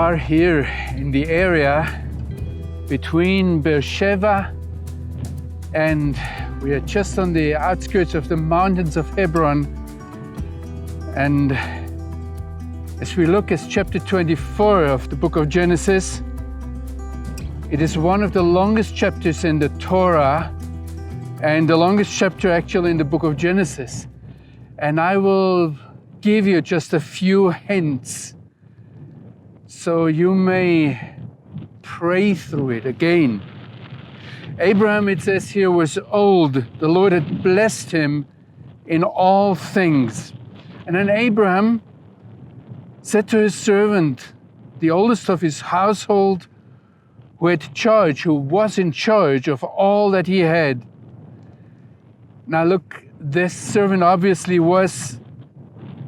are here in the area between Beersheba and we are just on the outskirts of the mountains of Hebron. And as we look at chapter 24 of the book of Genesis, it is one of the longest chapters in the Torah and the longest chapter actually in the book of Genesis. And I will give you just a few hints so you may pray through it again. Abraham, it says here, was old. The Lord had blessed him in all things. And then Abraham said to his servant, the oldest of his household, who was in charge of all that he had. Now look, this servant obviously was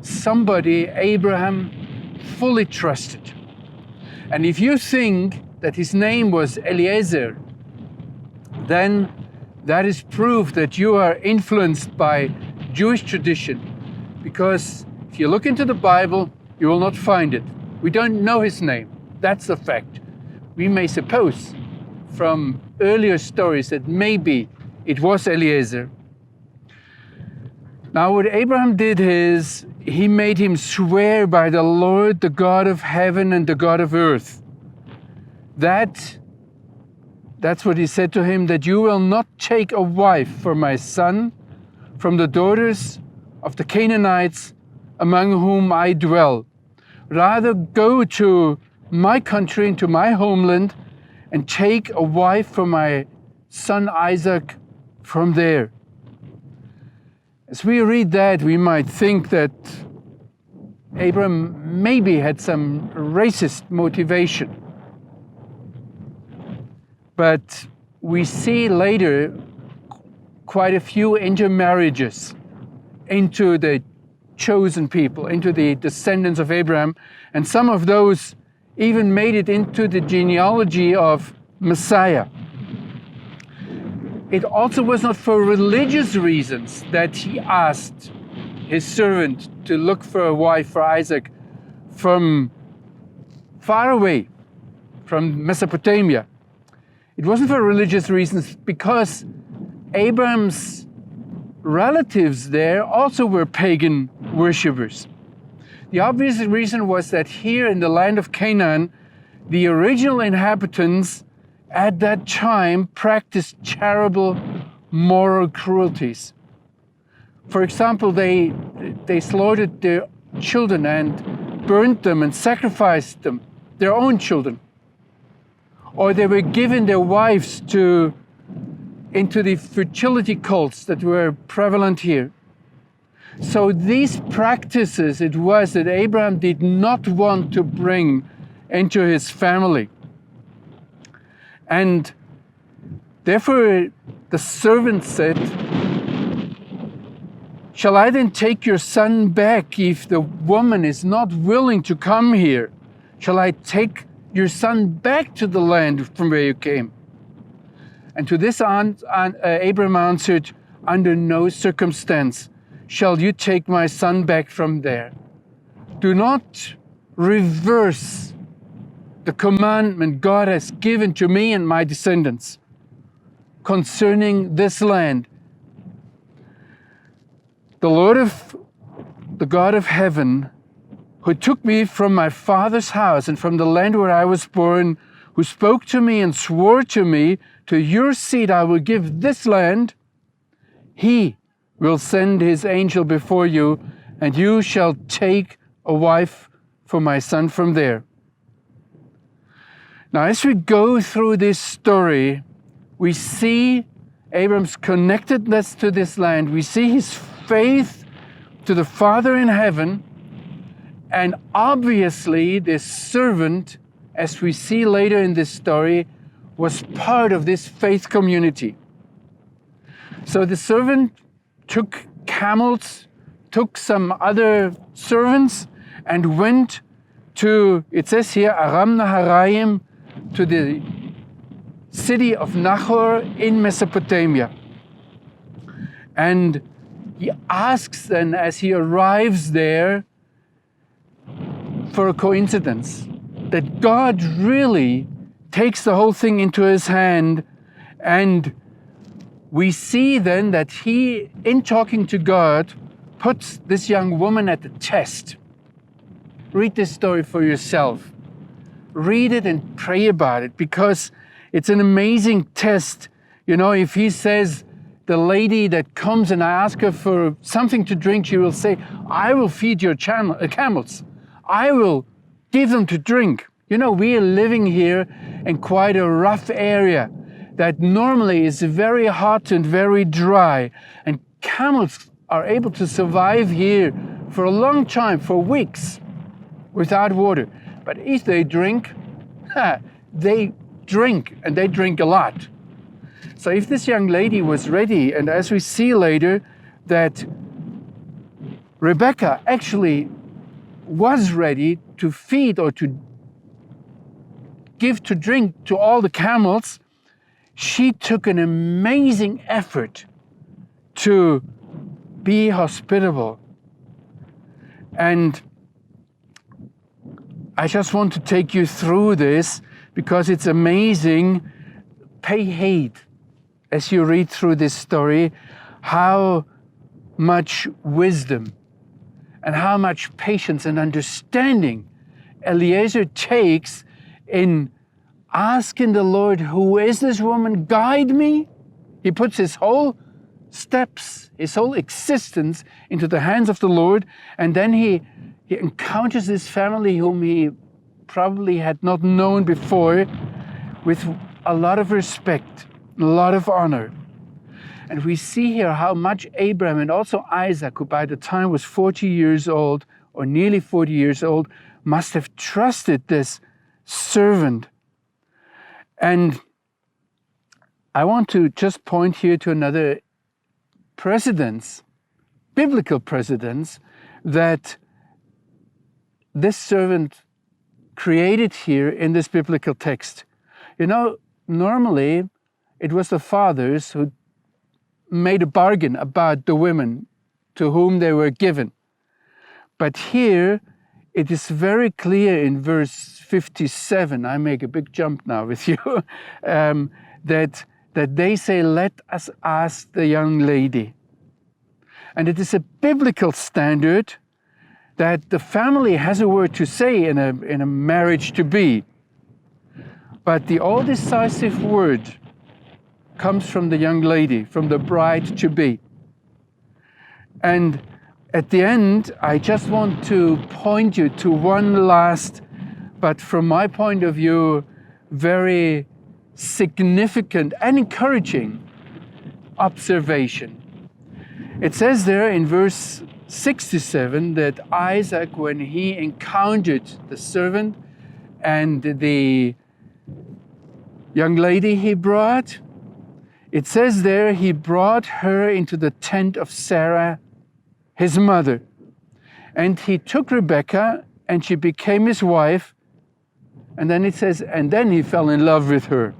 somebody Abraham fully trusted. And if you think that his name was Eliezer, then that is proof that you are influenced by Jewish tradition. Because if you look into the Bible, you will not find it. We don't know his name. That's the fact. We may suppose from earlier stories that maybe it was Eliezer. Now what Abraham did is, he made him swear by the Lord, the God of heaven and the God of earth. That's what he said to him, that you will not take a wife for my son from the daughters of the Canaanites among whom I dwell. Rather go to my country, into my homeland, and take a wife for my son Isaac from there. As we read that, we might think that Abram maybe had some racist motivation. But we see later quite a few intermarriages into the chosen people, into the descendants of Abraham, and some of those even made it into the genealogy of Messiah. It also was not for religious reasons that he asked his servant to look for a wife for Isaac from far away, from Mesopotamia. It wasn't for religious reasons, because Abraham's relatives there also were pagan worshippers. The obvious reason was that here in the land of Canaan, the original inhabitants at that time practiced terrible moral cruelties. For example, they slaughtered their children and burned them and sacrificed them, their own children. Or they were given their wives into the fertility cults that were prevalent here. So these practices it was that Abraham did not want to bring into his family. And therefore the servant said, shall I then take your son back if the woman is not willing to come here? Shall I take your son back to the land from where you came? And to this Abraham answered, under no circumstance shall you take my son back from there. Do not reverse the commandment God has given to me and my descendants concerning this land. The God of heaven, who took me from my father's house and from the land where I was born, who spoke to me and swore to me, to your seed I will give this land, he will send his angel before you, and you shall take a wife for my son from there. Now, as we go through this story, we see Abram's connectedness to this land. We see his faith to the Father in heaven. And obviously, this servant, as we see later in this story, was part of this faith community. So the servant took camels, took some other servants, and went to, it says here, Aram Naharaim, to the city of Nahor in Mesopotamia. And he asks then, as he arrives there, for a coincidence. that God really takes the whole thing into his hand, and we see then that he, in talking to God, puts this young woman at the test. Read this story for yourself. Read it and pray about it, because it's an amazing test. You know, if he says, the lady that comes and I ask her for something to drink, she will say, I will feed your camels. I will give them to drink. You know, we are living here in quite a rough area that normally is very hot and very dry. And camels are able to survive here for a long time, for weeks, without water. But if they drink, they drink, and they drink a lot. So if this young lady was ready, and as we see later, that Rebecca actually was ready to feed or to give to drink to all the camels, she took an amazing effort to be hospitable. And I just want to take you through this because it's amazing. Pay heed as you read through this story, how much wisdom and how much patience and understanding Eliezer takes in asking the Lord, who is this woman? Guide me. He puts his whole steps, his whole existence into the hands of the Lord, and then he encounters this family whom he probably had not known before with a lot of respect, a lot of honor. And we see here how much Abraham and also Isaac, who by the time was 40 years old, or nearly 40 years old, must have trusted this servant. And I want to just point here to another precedence, biblical precedence, that this servant created here in this biblical text. You know, normally it was the fathers who made a bargain about the women to whom they were given. But here it is very clear in verse 57, I make a big jump now with you, that they say, let us ask the young lady. And it is a biblical standard that the family has a word to say in a marriage to be. But the all decisive word comes from the young lady, from the bride to be. And at the end, I just want to point you to one last, but from my point of view, very significant and encouraging observation. It says there in verse 67 that Isaac, when he encountered the servant and the young lady he brought, it says there he brought her into the tent of Sarah, his mother. And he took Rebekah and she became his wife. And then it says, and then he fell in love with her.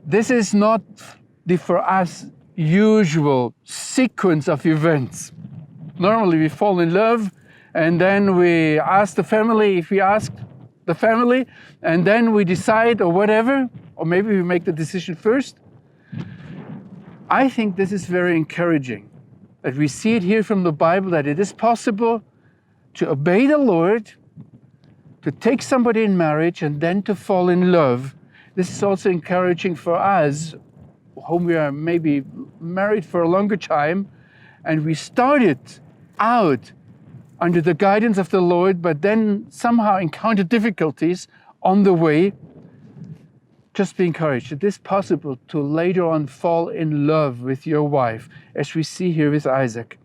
This is not the, for us, usual sequence of events. Normally we fall in love and then we ask the family, if we ask the family, and then we decide or whatever, or maybe we make the decision first. I think this is very encouraging, that we see it here from the Bible, that it is possible to obey the Lord, to take somebody in marriage and then to fall in love. This is also encouraging for us, whom we are maybe married for a longer time, and we started out under the guidance of the Lord, but then somehow encountered difficulties on the way. Just be encouraged. It is possible to later on fall in love with your wife, as we see here with Isaac.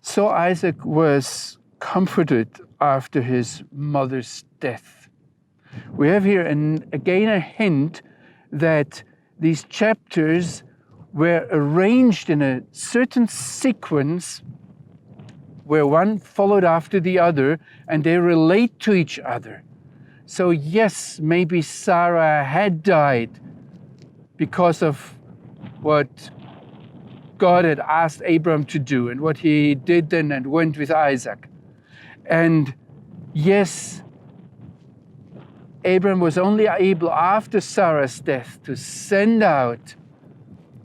So Isaac was comforted after his mother's death. We have here again a hint that these chapters were arranged in a certain sequence where one followed after the other and they relate to each other. So yes, maybe Sarah had died because of what God had asked Abram to do and what he did then and went with Isaac. And yes, Abram was only able after Sarah's death to send out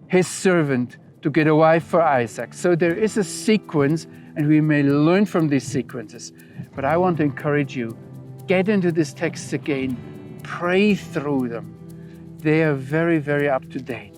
his servant to get a wife for Isaac. So there is a sequence, and we may learn from these sequences. But I want to encourage you, get into this text again, pray through them. They are very, very up to date.